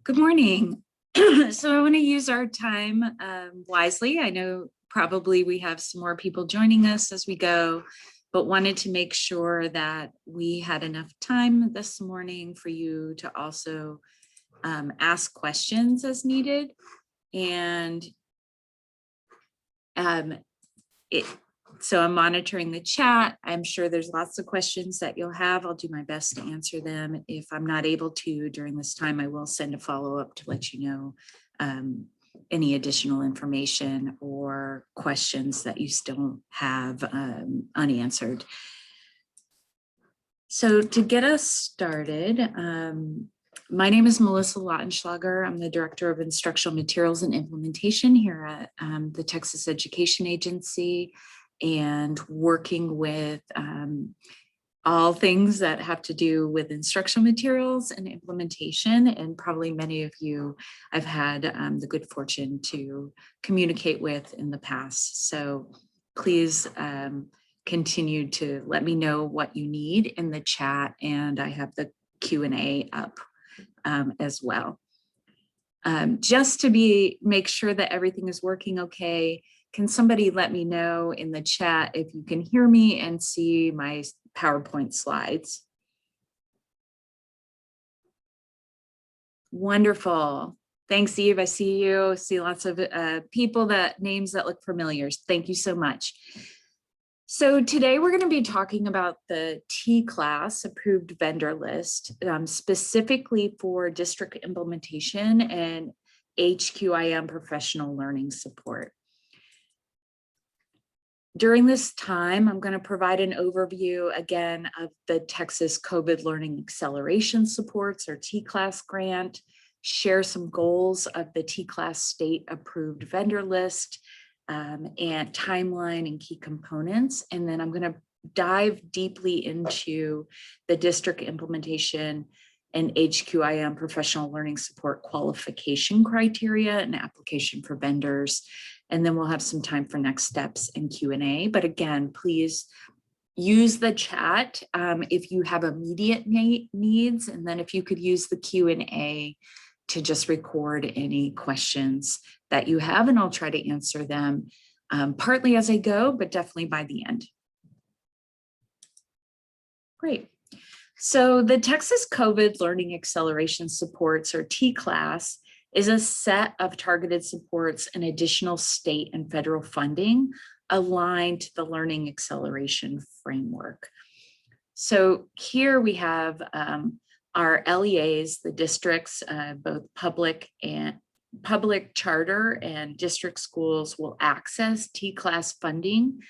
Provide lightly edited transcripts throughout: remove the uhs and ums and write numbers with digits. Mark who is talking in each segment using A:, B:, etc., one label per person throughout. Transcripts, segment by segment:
A: Good morning. So I want to use our time wisely. I know probably we have some more people joining us as we go, but wanted to make sure that we had enough time this morning for you to also ask questions as needed. And so I'm monitoring the chat. I'm sure there's lots of questions that you'll have. I'll do my best to answer them. If I'm not able to during this time, I will send a follow-up to let you know any additional information or questions that you still have unanswered. So to get us started, my name is Melissa Lautenschlager. I'm the Director of Instructional Materials and Implementation here at the Texas Education Agency, and working with all things that have to do with instructional materials and implementation. And probably many of you I've had the good fortune to communicate with in the past. So please continue to let me know what you need in the chat, and I have the Q&A up as well. Just to make sure that everything is working okay, can somebody let me know in the chat if you can hear me and see my PowerPoint slides? Wonderful. Thanks, Eve. I see you. See lots of people names that look familiar. Thank you so much. So today we're going to be talking about the TClass approved vendor list, specifically for district implementation and HQIM professional learning support. During this time, I'm going to provide an overview again of the Texas COVID Learning Acceleration Supports or TClass grant, share some goals of the TClass state approved vendor list, and timeline and key components. And then I'm going to dive deeply into the district implementation and HQIM professional learning support qualification criteria and application for vendors. And then we'll have some time for next steps and Q&A. But again, please use the chat if you have immediate needs. And then if you could use the Q&A to just record any questions that you have, and I'll try to answer them partly as I go, but definitely by the end. Great. So the Texas COVID Learning Acceleration Supports, or TClass, is a set of targeted supports and additional state and federal funding aligned to the learning acceleration framework. So here we have our LEAs, the districts, both public charter and district schools will access TClass funding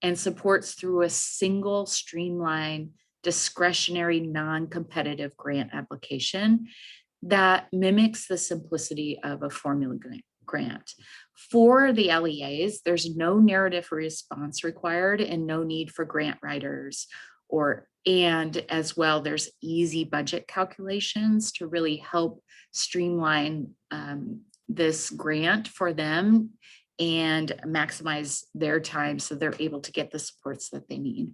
A: and supports through a single streamlined discretionary non-competitive grant application that mimics the simplicity of a formula grant. For the LEAs, there's no narrative response required and no need for grant writers, and as well, there's easy budget calculations to really help streamline this grant for them and maximize their time so they're able to get the supports that they need.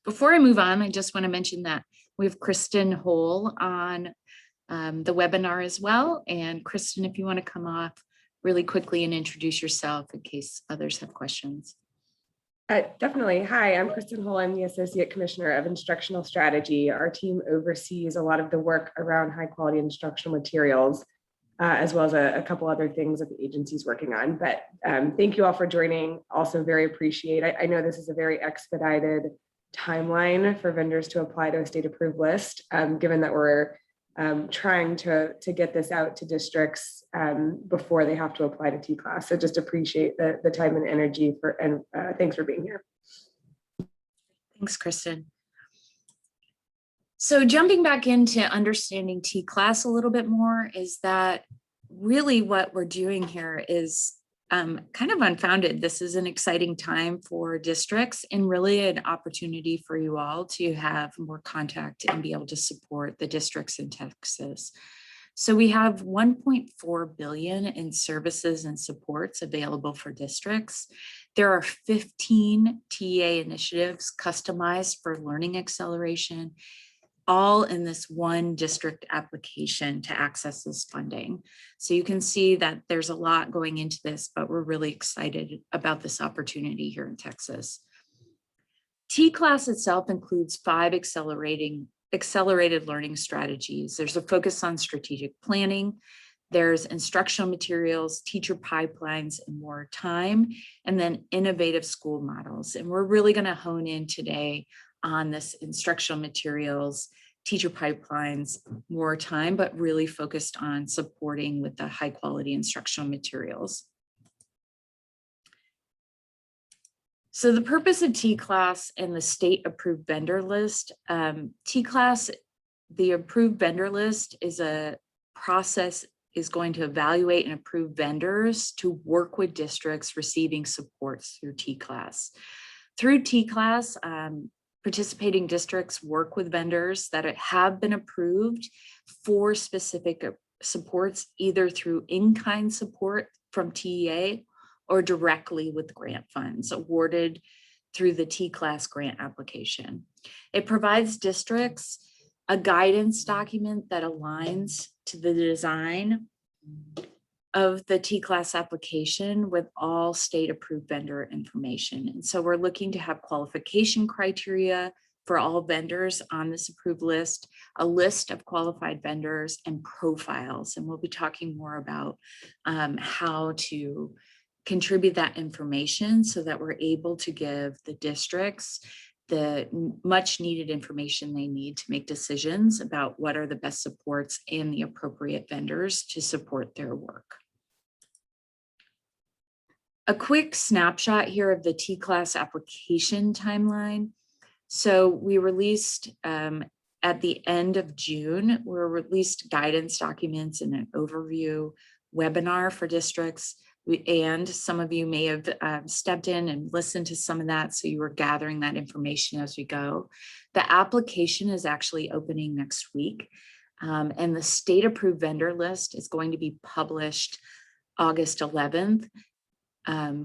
A: Before I move on, I just want to mention that we have Kristen Hole on the webinar as well. And Kristen, if you want to come off really quickly and introduce yourself in case others have questions.
B: Definitely. Hi, I'm Kristen Hole. I'm the Associate Commissioner of Instructional Strategy. Our team oversees a lot of the work around high quality instructional materials, as well as a couple other things that the agency's working on. But thank you all for joining. Also very appreciate. I know this is a very expedited timeline for vendors to apply to a state approved list, given that we're trying to get this out to districts before they have to apply to TClass. So just appreciate the time and energy and thanks for being here.
A: Thanks, Kristen. So jumping back into understanding TClass a little bit more, is that really what we're doing here is kind of unfounded. This is an exciting time for districts and really an opportunity for you all to have more contact and be able to support the districts in Texas. So we have 1.4 billion in services and supports available for districts. There are 15 TA initiatives customized for learning acceleration, all in this one district application to access this funding. So you can see that there's a lot going into this, but we're really excited about this opportunity here in Texas. TClass itself includes 5 accelerated learning strategies. There's a focus on strategic planning, there's instructional materials, teacher pipelines, and more time, and then innovative school models. And we're really going to hone in today on this instructional materials, teacher pipelines, more time, but really focused on supporting with the high quality instructional materials. So the purpose of TClass and the state approved vendor list, TClass, the approved vendor list is a process is going to evaluate and approve vendors to work with districts receiving supports through TClass. Through TClass, participating districts work with vendors that have been approved for specific supports, either through in-kind support from TEA or directly with grant funds awarded through the TClass grant application. It provides districts a guidance document that aligns to the design of the TClass application with all state approved vendor information. And so we're looking to have qualification criteria for all vendors on this approved list, a list of qualified vendors and profiles. And we'll be talking more about how to contribute that information so that we're able to give the districts the much needed information they need to make decisions about what are the best supports and the appropriate vendors to support their work. A quick snapshot here of the TClass application timeline. So we released at the end of June, we released guidance documents and an overview webinar for districts. And some of you may have stepped in and listened to some of that, so you were gathering that information as we go. The application is actually opening next week, and the state approved vendor list is going to be published August 11th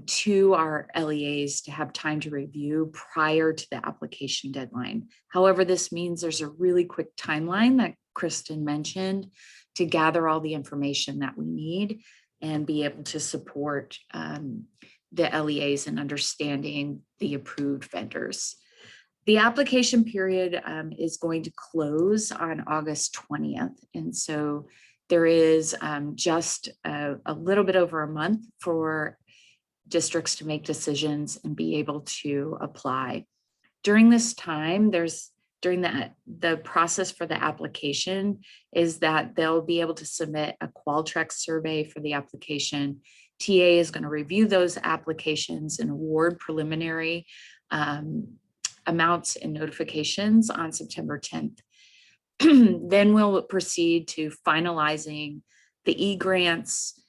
A: to our LEAs to have time to review prior to the application deadline. However, this means there's a really quick timeline that Kristen mentioned to gather all the information that we need and be able to support the LEAs in understanding the approved vendors. The application period is going to close on August 20th. And so there is just a little bit over a month for districts to make decisions and be able to apply. During this time, the process for the application is that they'll be able to submit a Qualtrics survey for the application. TA is going to review those applications and award preliminary amounts and notifications on September 10th. Then we'll proceed to finalizing the e-grants,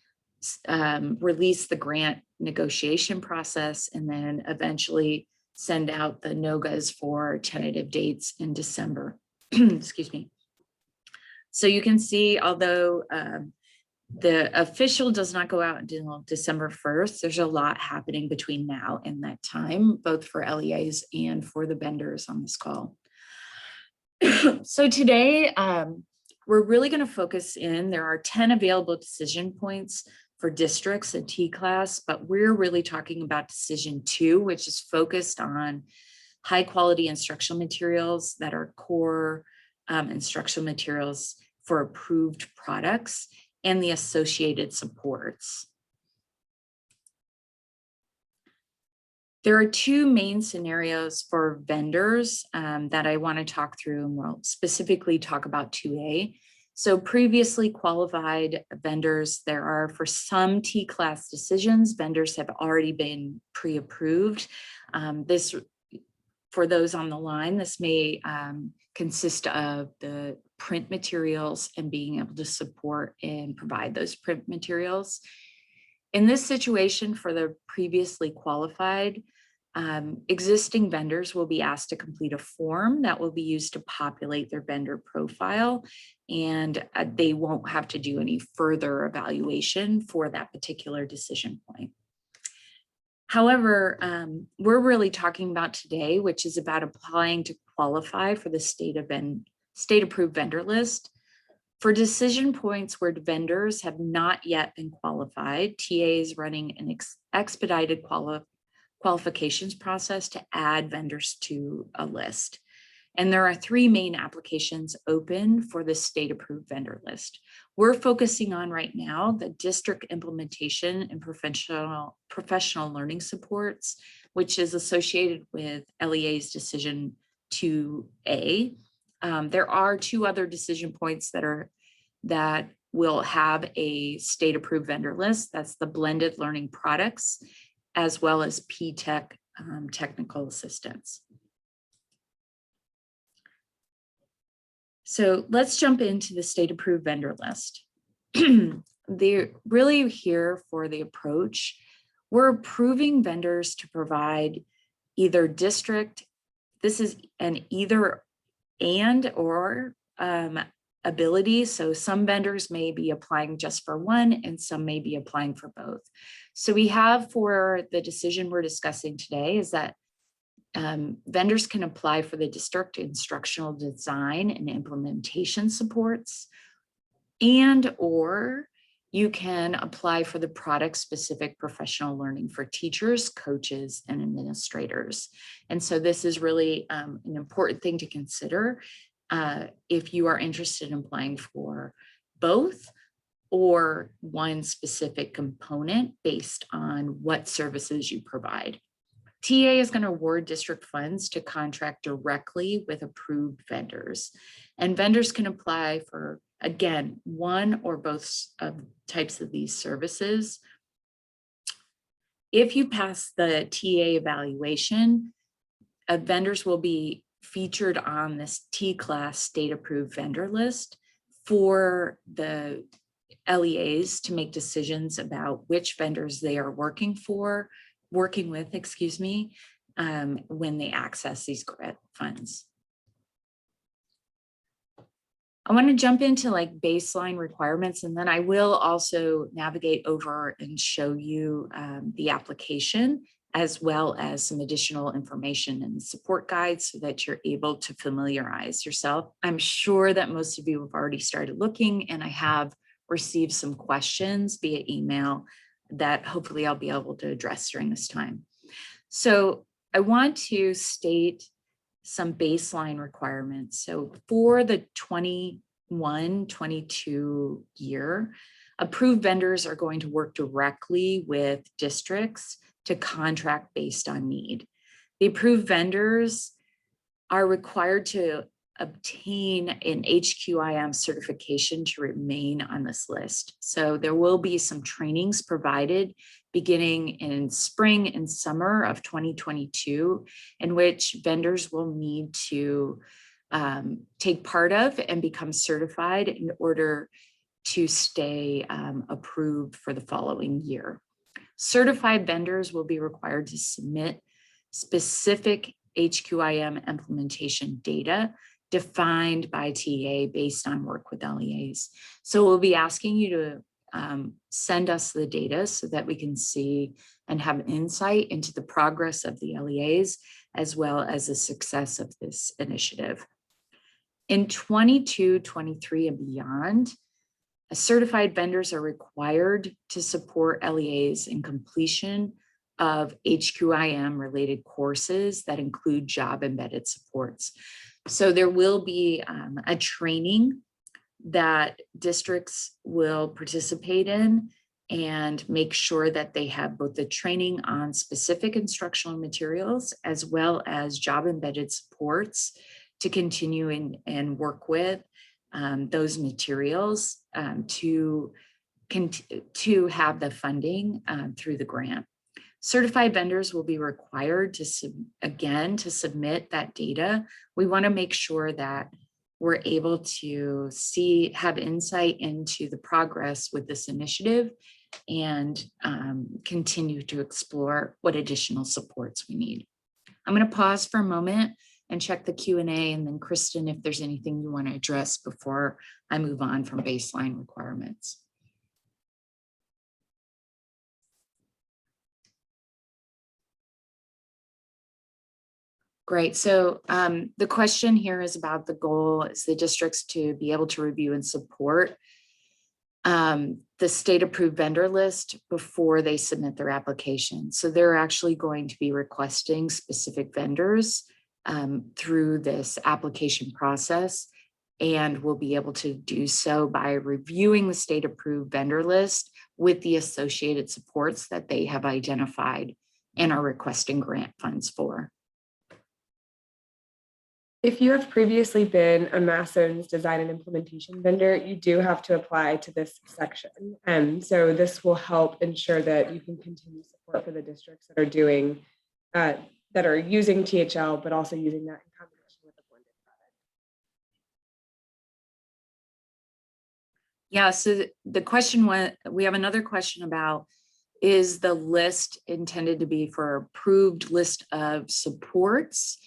A: release the grant negotiation process, and then eventually send out the NOGAs for tentative dates in December. Excuse me. So you can see, although the official does not go out until December 1st, there's a lot happening between now and that time, both for LEAs and for the vendors on this call. So today, we're really going to focus in, there are 10 available decision points for districts and TClass, but we're really talking about decision 2, which is focused on high quality instructional materials that are core instructional materials for approved products and the associated supports. There are 2 main scenarios for vendors that I want to talk through, and we'll specifically talk about 2A. So previously qualified vendors, there are for some TClass decisions, vendors have already been pre-approved. This, for those on the line, this may consist of the print materials and being able to support and provide those print materials. In this situation, for the previously qualified, existing vendors will be asked to complete a form that will be used to populate their vendor profile, and they won't have to do any further evaluation for that particular decision point. However, we're really talking about today, which is about applying to qualify for the state approved vendor list. For decision points where vendors have not yet been qualified, TA is running an expedited qualifications process to add vendors to a list. And there are 3 main applications open for the state approved vendor list. We're focusing on right now the district implementation and professional learning supports, which is associated with LEA's decision 2A. There are 2 other decision points that will have a state approved vendor list. That's the blended learning products, as well as P-Tech technical assistance. So let's jump into the state approved vendor list. They're really here for the approach. We're approving vendors to provide either district, this is an either and or ability. So some vendors may be applying just for one and some may be applying for both. So we have for the decision we're discussing today is that vendors can apply for the district instructional design and implementation supports, and or you can apply for the product specific professional learning for teachers, coaches, and administrators. And so this is really an important thing to consider if you are interested in applying for both or one specific component based on what services you provide. TA is going to award district funds to contract directly with approved vendors, and vendors can apply for, again, one or both types of these services. If you pass the TA evaluation, vendors will be featured on this TClass state approved vendor list for the LEAs to make decisions about which vendors they are working with, excuse me, when they access these grant funds. I want to jump into like baseline requirements, and then I will also navigate over and show you the application, as well as some additional information and support guides so that you're able to familiarize yourself. I'm sure that most of you have already started looking, and I have received some questions via email that hopefully I'll be able to address during this time. So I want to state some baseline requirements. So for the 21-22 year, approved vendors are going to work directly with districts to contract based on need. The approved vendors are required to obtain an HQIM certification to remain on this list. So there will be some trainings provided beginning in spring and summer of 2022, in which vendors will need to take part of and become certified in order to stay approved for the following year. Certified vendors will be required to submit specific HQIM implementation data defined by TA based on work with LEAs. So we'll be asking you to send us the data so that we can see and have insight into the progress of the LEAs, as well as the success of this initiative. In 22-23 and beyond, certified vendors are required to support LEAs in completion of HQIM related courses that include job embedded supports. So there will be a training that districts will participate in and make sure that they have both the training on specific instructional materials as well as job embedded supports to continue and work with those materials to have the funding through the grant. Certified vendors will be required to submit that data. We want to make sure that we're able to have insight into the progress with this initiative and continue to explore what additional supports we need. I'm going to pause for a moment and check the Q&A, and then Kristen, if there's anything you want to address before I move on from baseline requirements. Great. So the question here is about the goal is the districts to be able to review and support the state approved vendor list before they submit their application. So they're actually going to be requesting specific vendors through this application process, and will be able to do so by reviewing the state approved vendor list with the associated supports that they have identified and are requesting grant funds for.
B: If you have previously been a Masson's design and implementation vendor, you do have to apply to this section. And so this will help ensure that you can continue support for the districts that are doing, that are using THL, but also using that in combination with a blended product.
A: Yeah, so the question we have another question about, is the list intended to be for approved list of supports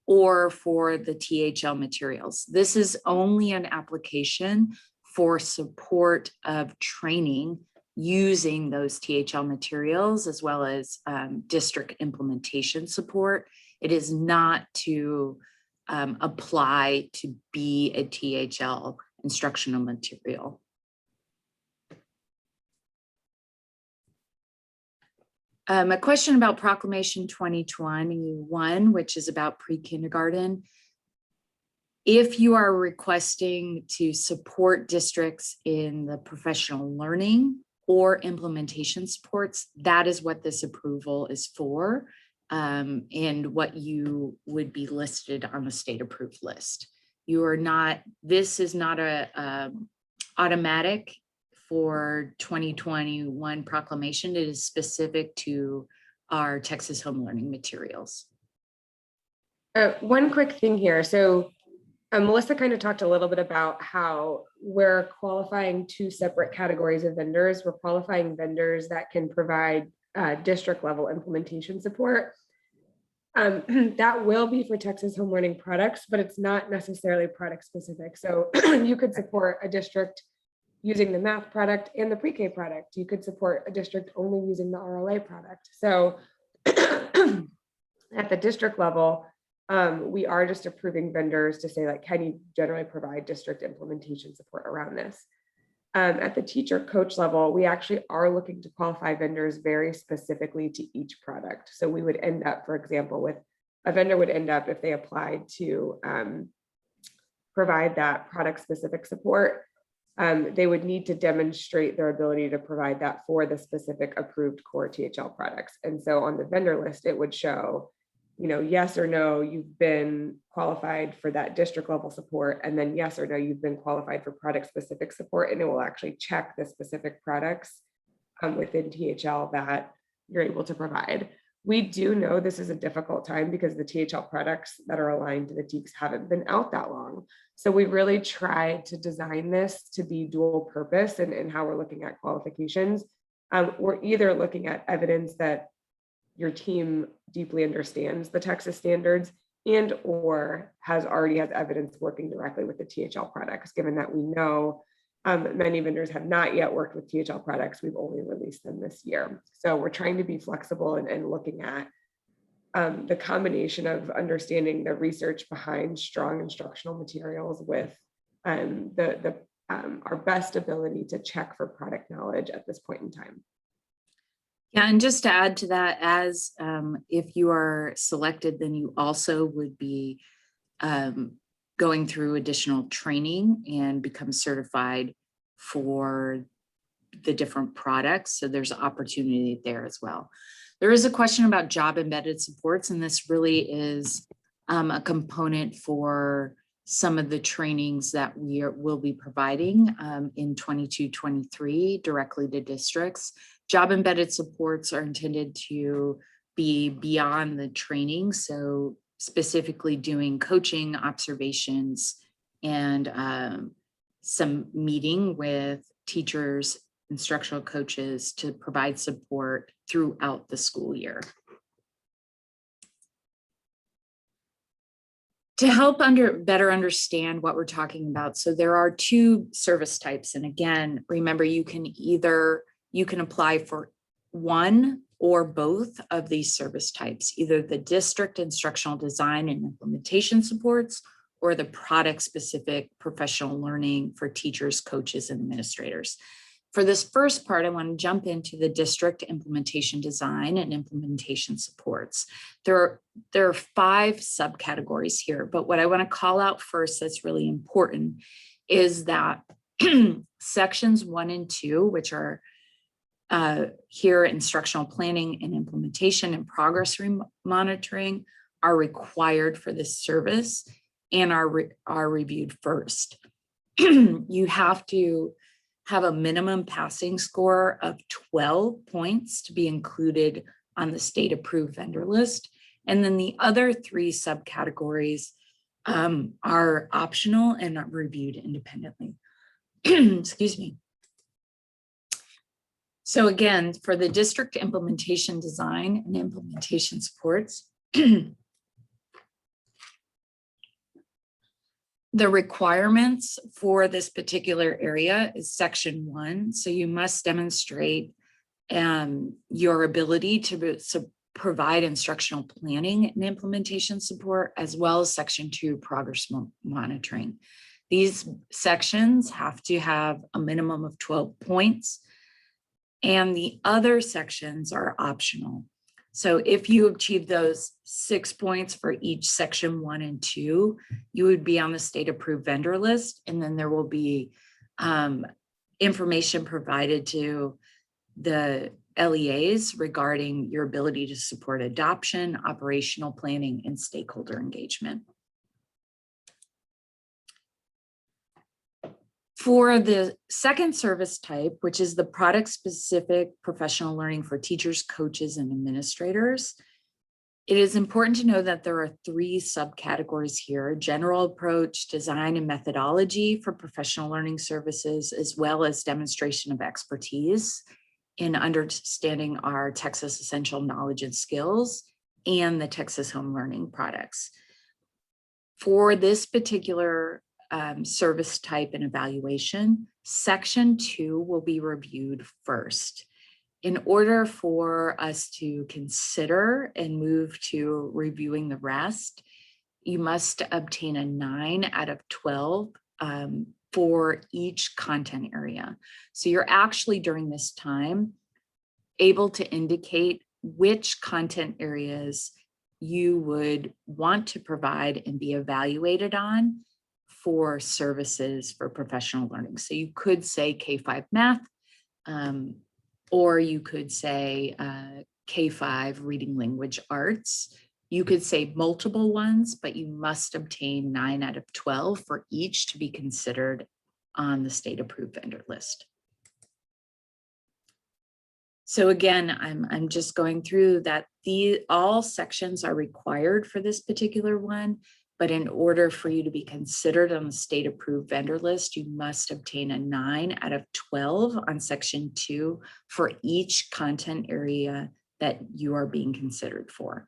A: or for the THL materials? This is only an application for support of training using those THL materials, as well as district implementation support. It is not to apply to be a THL instructional material. A question about Proclamation 2021, which is about pre-kindergarten. If you are requesting to support districts in the professional learning or implementation supports, that is what this approval is for, and what you would be listed on the state approved list. You are not, this is not a automatic for 2021 proclamation. It is specific to our Texas home learning materials.
B: One quick thing here. So Melissa kind of talked a little bit about how we're qualifying two separate categories of vendors. We're qualifying vendors that can provide district level implementation support. That will be for Texas home learning products, but it's not necessarily product specific. So you could support a district using the math product and the pre-K product. You could support a district only using the RLA product. So at the district level, we are just approving vendors to say, like, can you generally provide district implementation support around this? At the teacher coach level, we actually are looking to qualify vendors very specifically to each product. So we would end up, for example, with a vendor would end up, if they applied to provide that product specific support, they would need to demonstrate their ability to provide that for the specific approved core THL products. And so on the vendor list, it would show, you know, yes or no, you've been qualified for that district level support, and then yes or no, you've been qualified for product specific support, and it will actually check the specific products within THL that you're able to provide. We do know this is a difficult time because the THL products that are aligned to the TEKS haven't been out that long. So we really tried to design this to be dual purpose in how we're looking at qualifications. We're either looking at evidence that your team deeply understands the Texas standards and or already has evidence working directly with the THL products, given that we know many vendors have not yet worked with THL products. We've only released them this year. So we're trying to be flexible and looking at the combination of understanding the research behind strong instructional materials with our best ability to check for product knowledge at this point in time.
A: Yeah, and just to add to that, as if you are selected, then you also would be going through additional training and become certified for the different products. So there's opportunity there as well. There is a question about job embedded supports, and this really is a component for some of the trainings that will be providing in 22-23 directly to districts. Job embedded supports are intended to be beyond the training, so specifically doing coaching, observations, and some meeting with teachers, instructional coaches to provide support throughout the school year. To help better understand what we're talking about, so there are two service types, and again, remember, you can apply for one or both of these service types, either the district instructional design and implementation supports or the product-specific professional learning for teachers, coaches, and administrators. For this first part, I want to jump into the district implementation design and implementation supports. There are 5 subcategories here, but what I want to call out first that's really important is that sections 1 and 2, which are here instructional planning and implementation and progress monitoring, are required for this service and are reviewed first. You have to have a minimum passing score of 12 points to be included on the state approved vendor list. And then the other 3 subcategories are optional and are reviewed independently. Excuse me. So again, for the district implementation design and implementation supports, the requirements for this particular area is section 1. So you must demonstrate your ability to provide instructional planning and implementation support, as well as section 2, progress monitoring. These sections have to have a minimum of 12 points, and the other sections are optional. So if you achieve those 6 points for each section 1 and 2, you would be on the state approved vendor list, and then there will be information provided to the LEAs regarding your ability to support adoption, operational planning, and stakeholder engagement. For the second service type, which is the product-specific professional learning for teachers, coaches, and administrators, it is important to know that there are 3 subcategories here: general approach, design, and methodology for professional learning services, as well as demonstration of expertise in understanding our Texas Essential Knowledge and Skills and the Texas Home Learning products. For this particular service type and evaluation, section 2 will be reviewed first. In order for us to consider and move to reviewing the rest, you must obtain a 9 out of 12 for each content area. So you're actually, during this time, able to indicate which content areas you would want to provide and be evaluated on for services for professional learning. So you could say K-5 math, or you could say K-5 reading language arts. You could say multiple ones, but you must obtain 9 out of 12 for each to be considered on the state approved vendor list. So again, I'm just going through that all sections are required for this particular one, but in order for you to be considered on the state approved vendor list, you must obtain a 9 out of 12 on section 2 for each content area that you are being considered for.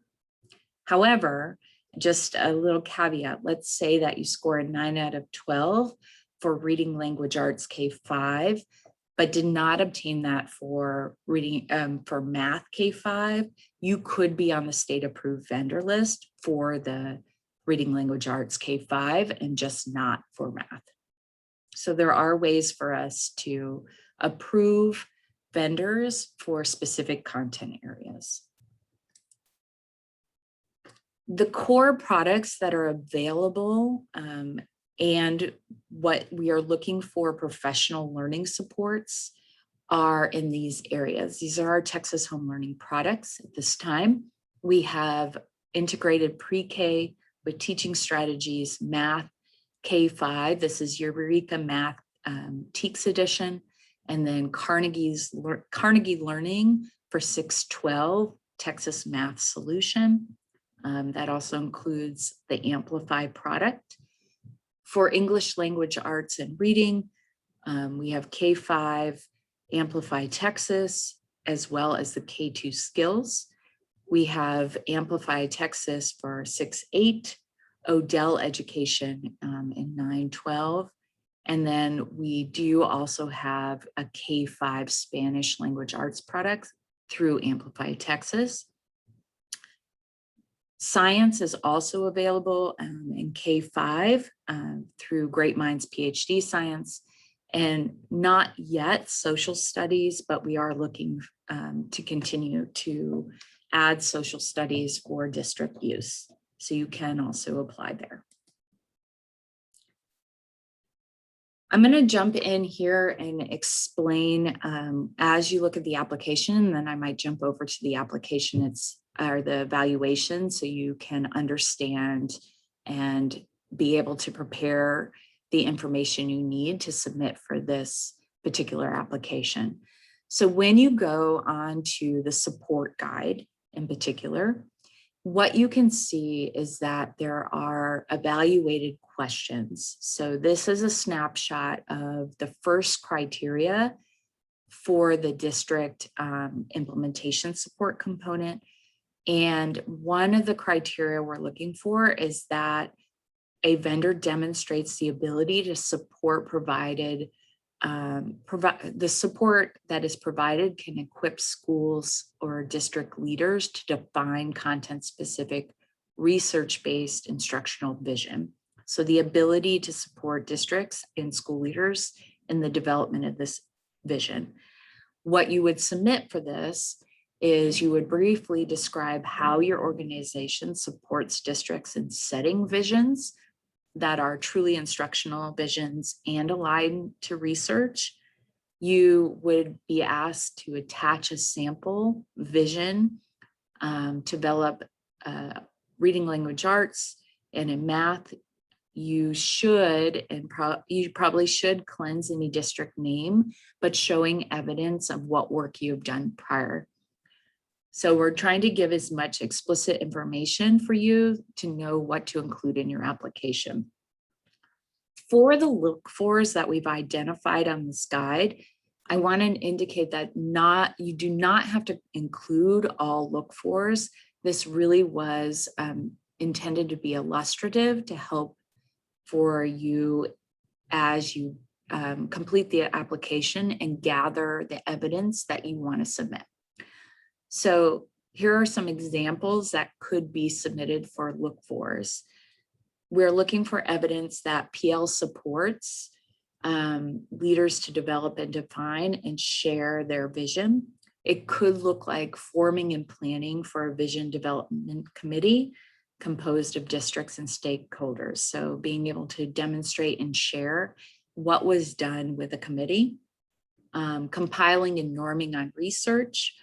A: However, just a little caveat, let's say that you score a 9 out of 12 for reading language arts K-5, but did not obtain that for reading for math K-5, you could be on the state approved vendor list for the reading language arts K-5 and just not for math. So there are ways for us to approve vendors for specific content areas. The core products that are available and what we are looking for professional learning supports are in these areas. These are our Texas Home Learning products at this time. We have integrated pre-K with teaching strategies, math, K-5. This is Eureka Math TEKS edition. And then Carnegie Learning for 612 Texas Math Solution. That also includes the Amplify product. For English language arts and reading, we have K-5 Amplify Texas, as well as the K-2 skills. We have Amplify Texas for 6-8, Odell Education in 9-12. And then we do also have a K-5 Spanish language arts product through Amplify Texas. Science is also available in K-5 through Great Minds PhD Science, and not yet social studies, but we are looking to continue to add social studies for district use. So you can also apply there. I'm going to jump in here and explain as you look at the application, then I might jump over to the application or the evaluation so you can understand and be able to prepare the information you need to submit for this particular application. So when you go on to the support guide in particular, what you can see is that there are evaluated questions. So this is a snapshot of the first criteria for the district implementation support component. And one of the criteria we're looking for is that a vendor demonstrates the ability to support provided, the support that is provided can equip schools or district leaders to define content-specific research-based instructional vision. So the ability to support districts and school leaders in the development of this vision. What you would submit for this is you would briefly describe how your organization supports districts in setting visions that are truly instructional visions and aligned to research. You would be asked to attach a sample vision, develop reading language arts, and in math, you should, and you probably should cleanse any district name, but showing evidence of what work you've done prior. So we're trying to give as much explicit information for you to know what to include in your application. For the look-fors that we've identified on this guide, I want to indicate that you do not have to include all look-fors. This really was intended to be illustrative to help for you as you complete the application and gather the evidence that you want to submit. So here are some examples that could be submitted for look-fors. We're looking for evidence that PL supports leaders to develop and define and share their vision. It could look like forming and planning for a vision development committee composed of districts and stakeholders. So being able to demonstrate and share what was done with a committee, compiling and norming on research.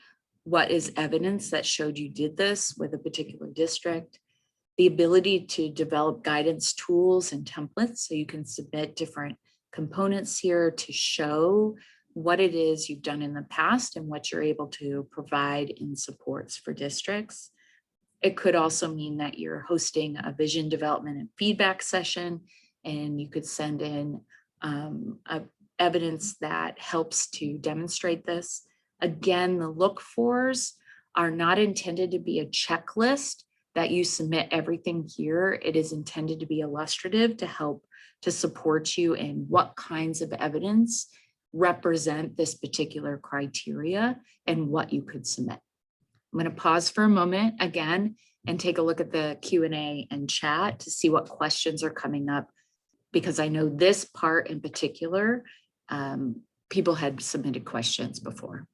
A: What is evidence that showed you did this with a particular district? The ability to develop guidance tools and templates so you can submit different components here to show what it is you've done in the past and what you're able to provide in supports for districts. It could also mean that you're hosting a vision development and feedback session, and you could send in evidence that helps to demonstrate this. Again, the look-fors are not intended to be a checklist that you submit everything here. It is intended to be illustrative to help to support you in what kinds of evidence represent this particular criteria and what you could submit. I'm going to pause for a moment again and take a look at the Q&A and chat to see what questions are coming up, because I know this part in particular, people had submitted questions before.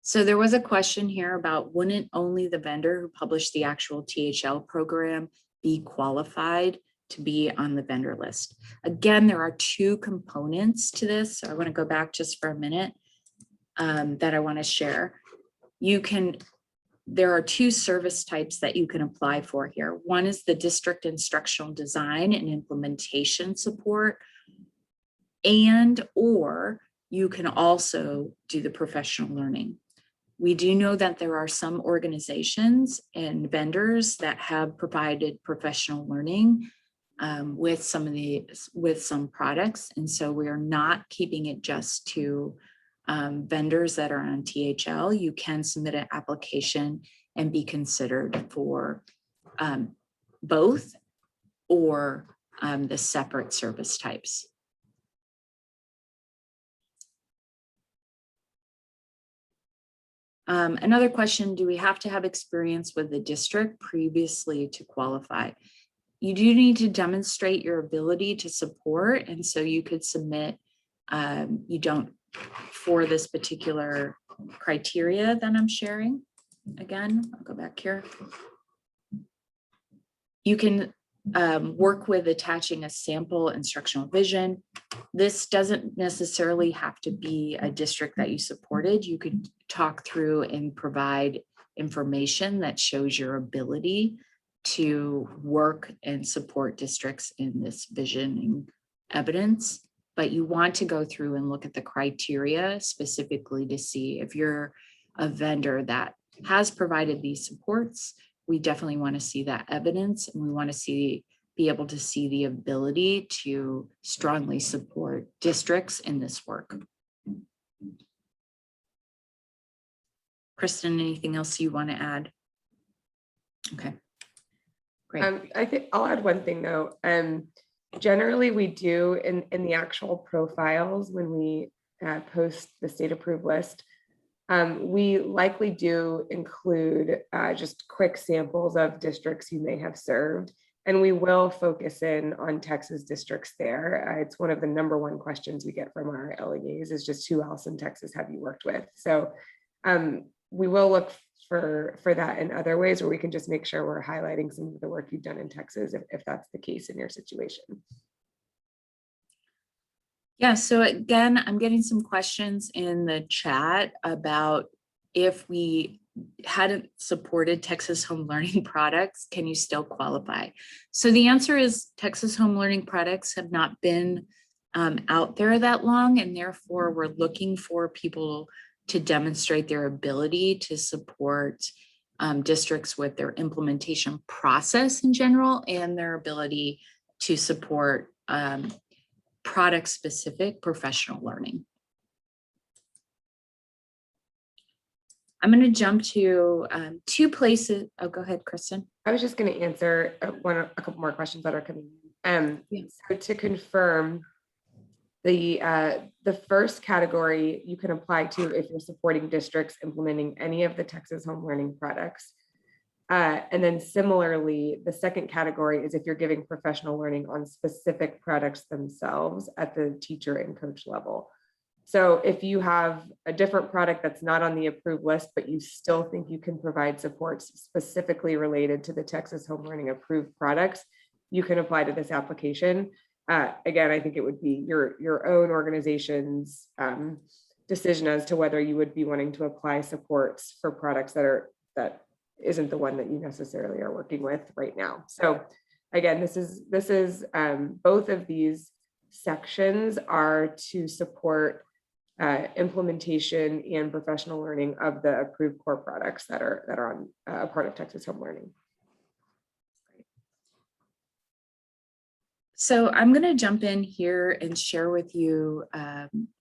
A: So there was a question here about, wouldn't only the vendor who published the actual THL program be qualified to be on the vendor list? Again, there are two components to this. So I want to go back just for a minute that I want to share. There are two service types that you can apply for here. One is the district instructional design and implementation support, or you can also do the professional learning. We do know that there are some organizations and vendors that have provided professional learning with some products. And so we are not keeping it just to vendors that are on THL. You can submit an application and be considered for both or the separate service types. Another question, do we have to have experience with the district previously to qualify? You do need to demonstrate your ability to support, and so you could submit, you don't, for this particular criteria that I'm sharing. Again, I'll go back here. You can work with attaching a sample instructional vision. This doesn't necessarily have to be a district that you supported. You could talk through and provide information that shows your ability to work and support districts in this visioning evidence, but you want to go through and look at the criteria specifically to see if you're a vendor that has provided these supports. We definitely want to see that evidence, and we want to be able to see the ability to strongly support districts in this work. Kristen, anything else you want to add? Okay, great.
B: I think I'll add one thing though. Generally, we do in the actual profiles when we post the state approved list, we likely do include just quick samples of districts you may have served, and we will focus in on Texas districts there. It's one of the #1 questions we get from our LEAs is just who else in Texas have you worked with? So we will look for that in other ways where we can just make sure we're highlighting some of the work you've done in Texas if that's the case in your situation.
A: Yeah, so again, I'm getting some questions in the chat about if we hadn't supported Texas home learning products, can you still qualify? So the answer is Texas home learning products have not been out there that long, and therefore we're looking for people to demonstrate their ability to support districts with their implementation process in general and their ability to support product-specific professional learning. I'm going to jump to 2 places. Oh, go ahead, Kristen.
B: I was just going to answer a couple more questions that are coming in.
A: Yes.
B: So to confirm, the first category you can apply to if you're supporting districts implementing any of the Texas home learning products. And then similarly, the second category is if you're giving professional learning on specific products themselves at the teacher and coach level. So if you have a different product that's not on the approved list, but you still think you can provide supports specifically related to the Texas home learning approved products, you can apply to this application. Again, I think it would be your own organization's decision as to whether you would be wanting to apply supports for products that isn't the one that you necessarily are working with right now. So again, this is both of these sections are to support implementation and professional learning of the approved core products that are on a part of Texas home learning.
A: So I'm going to jump in here and share with you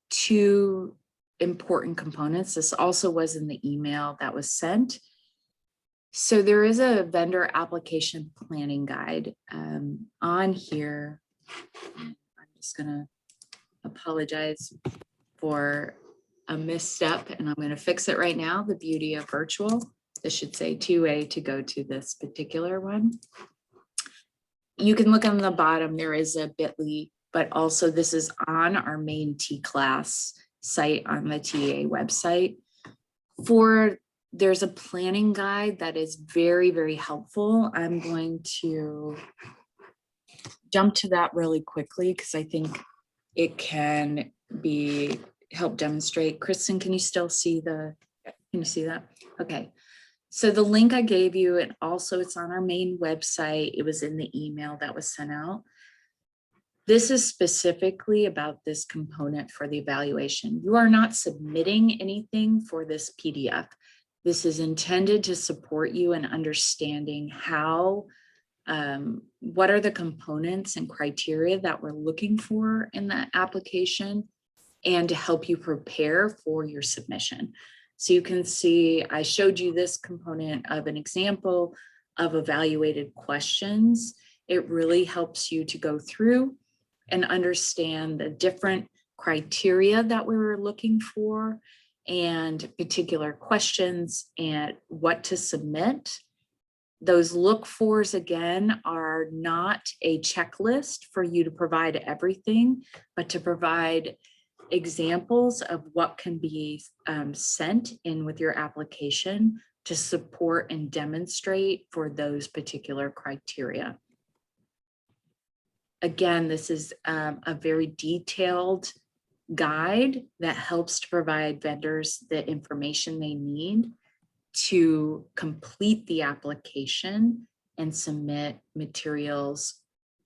A: 2 important components. This also was in the email that was sent. So there is a vendor application planning guide on here. I'm just going to apologize for a misstep, and I'm going to fix it right now. The beauty of virtual. This should say 2A to go to this particular one. You can look on the bottom, there is a bit.ly, but also this is on our main TClass site on the TA website. There's a planning guide that is very, very helpful. I'm going to jump to that really quickly because I think it can help demonstrate. Kristen, can you still see can you see that? Okay. So the link I gave you, and also it's on our main website. It was in the email that was sent out. This is specifically about this component for the evaluation. You are not submitting anything for this PDF. This is intended to support you in understanding what are the components and criteria that we're looking for in the application, and to help you prepare for your submission. So you can see, I showed you this component of an example of evaluated questions. It really helps you to go through and understand the different criteria that we were looking for and particular questions and what to submit. Those look fors, again, are not a checklist for you to provide everything, but to provide examples of what can be sent in with your application to support and demonstrate for those particular criteria. Again, this is a very detailed guide that helps to provide vendors the information they need to complete the application and submit materials,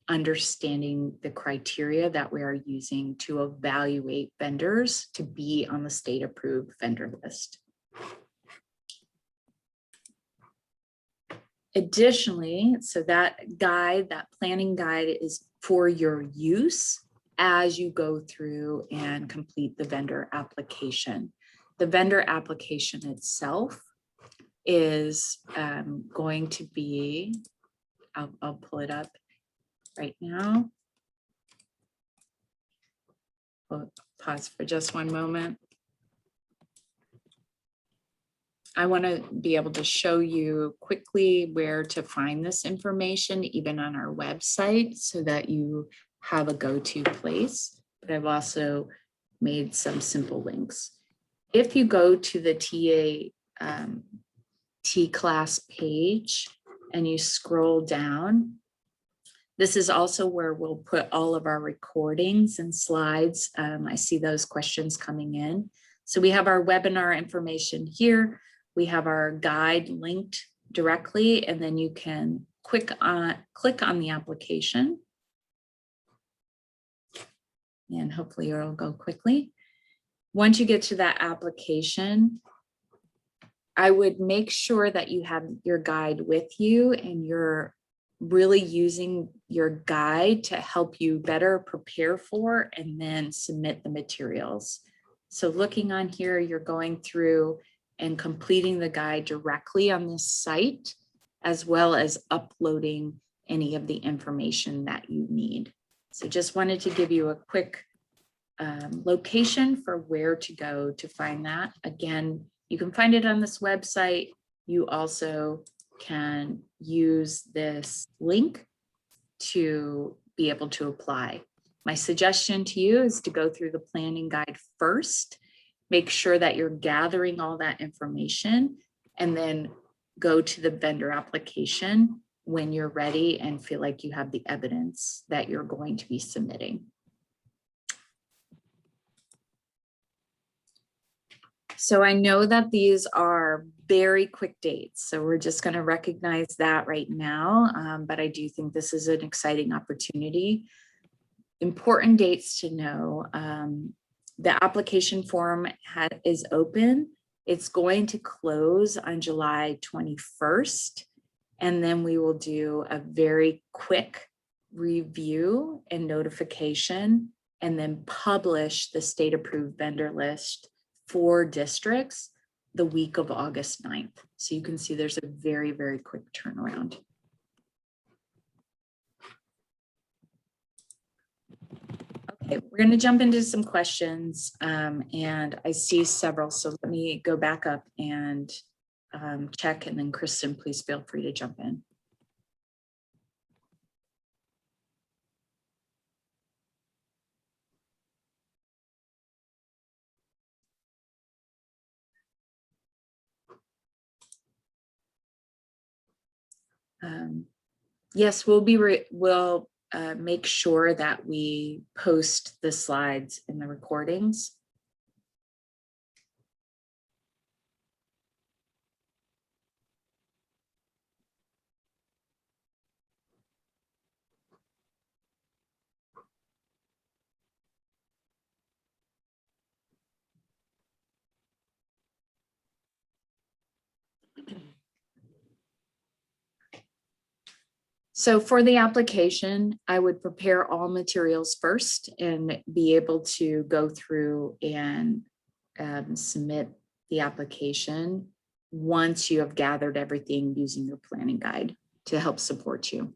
A: understanding the criteria that we are using to evaluate vendors to be on the state approved vendor list. Additionally, so that guide, that planning guide is for your use as you go through and complete the vendor application. The vendor application itself is going to be, I'll pull it up right now. We'll pause for just one moment. I want to be able to show you quickly where to find this information, even on our website, so that you have a go-to place. But I've also made some simple links. If you go to the TClass page and you scroll down, this is also where we'll put all of our recordings and slides. I see those questions coming in. So we have our webinar information here. We have our guide linked directly, and then you can click on the application. And hopefully it'll go quickly. Once you get to that application, I would make sure that you have your guide with you and you're really using your guide to help you better prepare for and then submit the materials. So looking on here, you're going through and completing the guide directly on this site, as well as uploading any of the information that you need. So just wanted to give you a quick location for where to go to find that. Again, you can find it on this website. You also can use this link to be able to apply. My suggestion to you is to go through the planning guide first, make sure that you're gathering all that information, and then go to the vendor application when you're ready and feel like you have the evidence that you're going to be submitting. So I know that these are very quick dates, so we're just going to recognize that right now, but I do think this is an exciting opportunity. Important dates to know. The application form is open. It's going to close on July 21st, and then we will do a very quick review and notification, and then publish the state approved vendor list for districts the week of August 9th. So you can see there's a very, very quick turnaround. Okay, we're going to jump into some questions, and I see several, so let me go back up and check, and then Kristen, please feel free to jump in. Yes, we'll make sure that we post the slides in the recordings. So for the application, I would prepare all materials first and be able to go through and submit the application once you have gathered everything using your planning guide to help support you.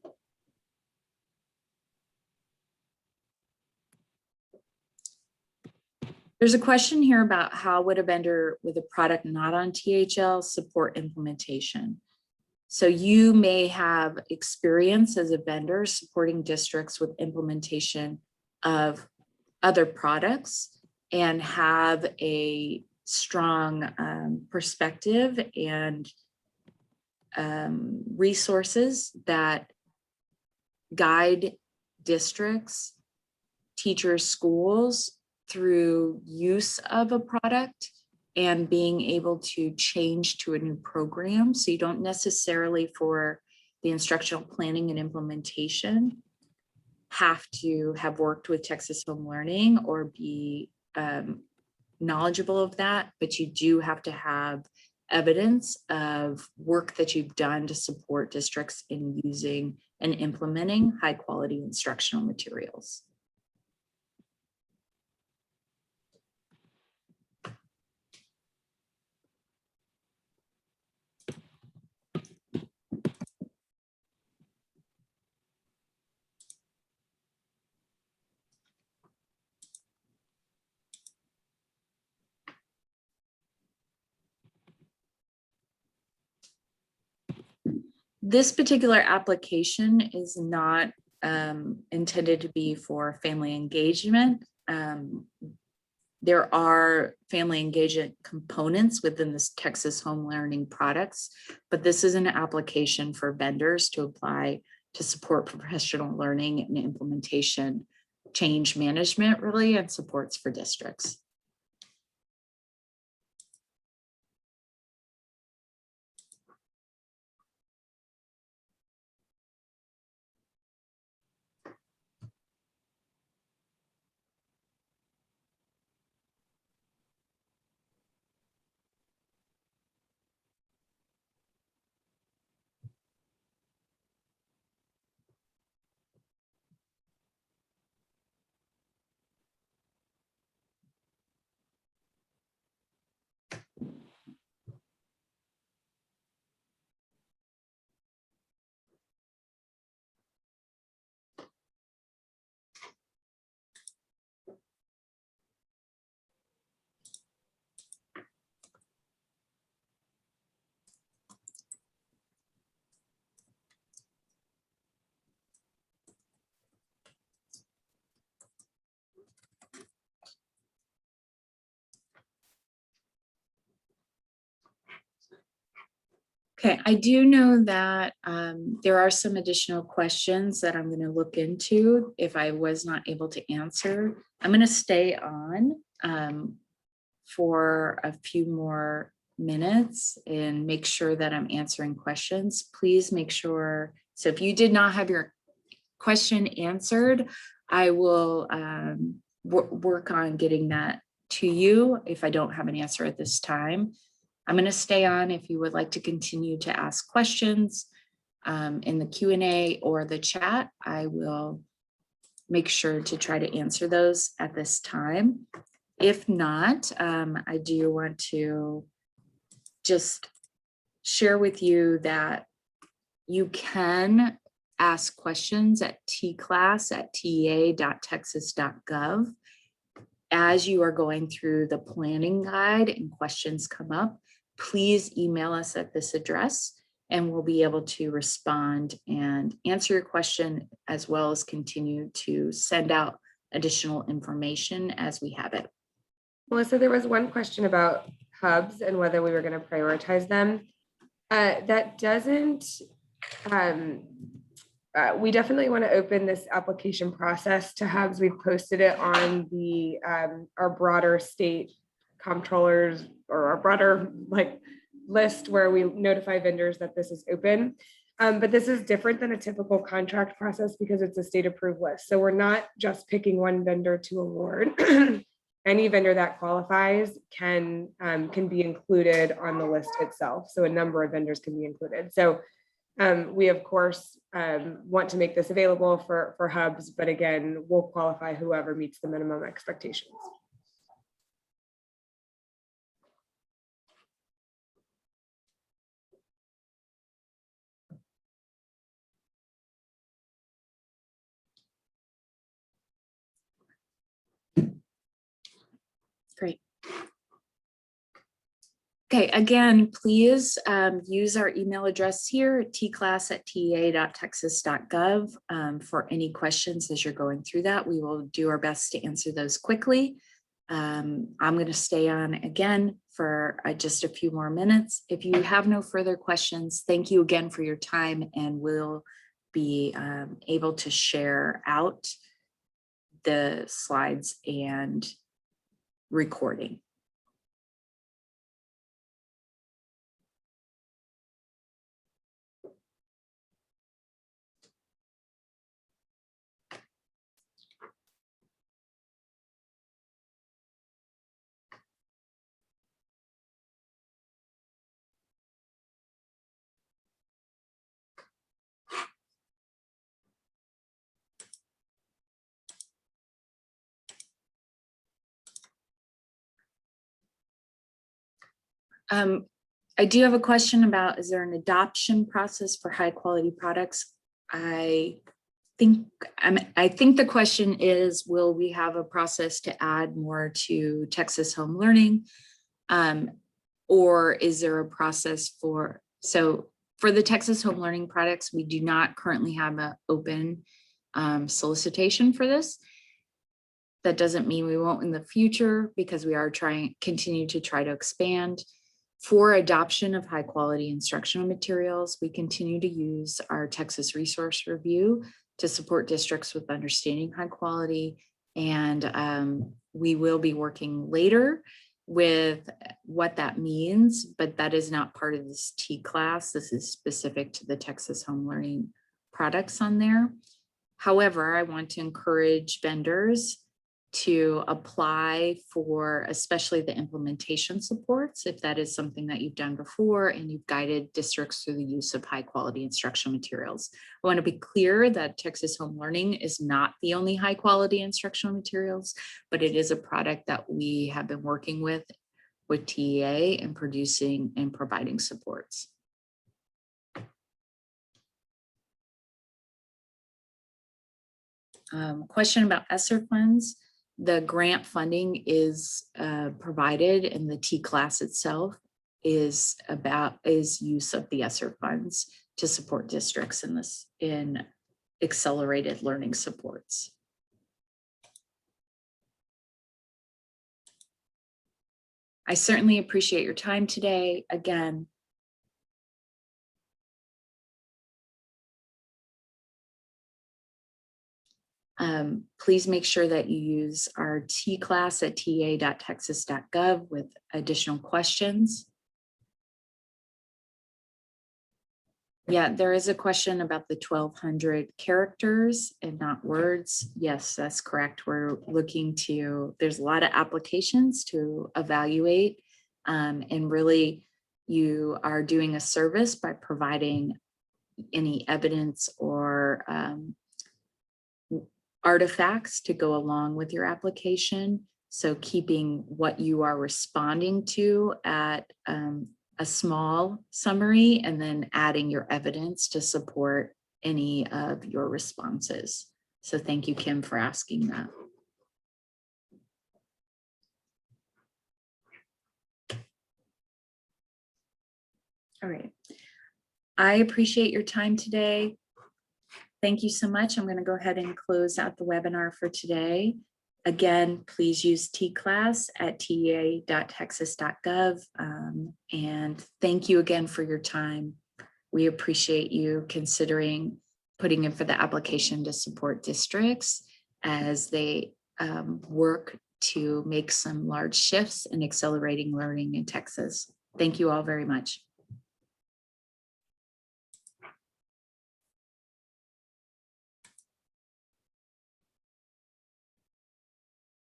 A: There's a question here about how would a vendor with a product not on THL support implementation? So you may have experience as a vendor supporting districts with implementation of other products and have a strong perspective and resources that guide districts, teachers, schools through use of a product and being able to change to a new program. So you don't necessarily, for the instructional planning and implementation, have to have worked with Texas Home Learning or be knowledgeable of that, but you do have to have evidence of work that you've done to support districts in using and implementing high quality instructional materials. This particular application is not intended to be for family engagement. There are family engagement components within this Texas Home Learning products, but this is an application for vendors to apply to support professional learning and implementation, change management really, and supports for districts. Okay, I do know that there are some additional questions that I'm going to look into if I was not able to answer. I'm going to stay on for a few more minutes and make sure that I'm answering questions. Please make sure, so if you did not have your question answered, I will work on getting that to you if I don't have an answer at this time. I'm going to stay on if you would like to continue to ask questions in the Q&A or the chat. I will make sure to try to answer those at this time. If not, I do want to just share with you that you can ask questions at tclass@tea.texas.gov. As you are going through the planning guide and questions come up, please email us at this address and we'll be able to respond and answer your question, as well as continue to send out additional information as we have it.
B: Melissa, there was one question about hubs and whether we were going to prioritize them. That doesn't, we definitely want to open this application process to hubs. We've posted it on the our broader state comptrollers or our broader list where we notify vendors that this is open. But this is different than a typical contract process because it's a state approved list. So we're not just picking one vendor to award. Any vendor that qualifies can be included on the list itself. So a number of vendors can be included. So we of course want to make this available for hubs, but again, we'll qualify whoever meets the minimum expectations.
A: Great. Okay, again, please use our email address here, tclass@tea.texas.gov for any questions as you're going through that. We will do our best to answer those quickly. I'm going to stay on again for just a few more minutes. If you have no further questions, thank you again for your time, and we'll be able to share out the slides and recording. I do have a question about, is there an adoption process for high quality products? I think the question is, will we have a process to add more to Texas home learning? Or is there a process for the Texas home learning products, we do not currently have an open solicitation for this. That doesn't mean we won't in the future, because we are continue to try to expand. For adoption of high quality instructional materials, we continue to use our Texas Resource Review to support districts with understanding high quality. And we will be working later with what that means, but that is not part of this TClass. This is specific to the Texas home learning products on there. However, I want to encourage vendors to apply for especially the implementation supports, if that is something that you've done before and you've guided districts through the use of high quality instructional materials. I want to be clear that Texas home learning is not the only high quality instructional materials, but it is a product that we have been working with TEA and producing and providing supports. Question about ESSER funds. The grant funding is provided, and the TClass itself is use of the ESSER funds to support districts in accelerated learning supports. I certainly appreciate your time today. Again, please make sure that you use our tclass@ta.texas.gov with additional questions. Yeah, there is a question about the 1,200 characters and not words. Yes, that's correct. We're looking to, there's a lot of applications to evaluate, and really you are doing a service by providing any evidence or artifacts to go along with your application. So keeping what you are responding to at a small summary, and then adding your evidence to support any of your responses. So thank you, Kim, for asking that. All right. I appreciate your time today. Thank you so much. I'm going to go ahead and close out the webinar for today. Again, please use tclass@ta.texas.gov. And thank you again for your time. We appreciate you considering putting in for the application to support districts as they work to make some large shifts in accelerating learning in Texas. Thank you all very much.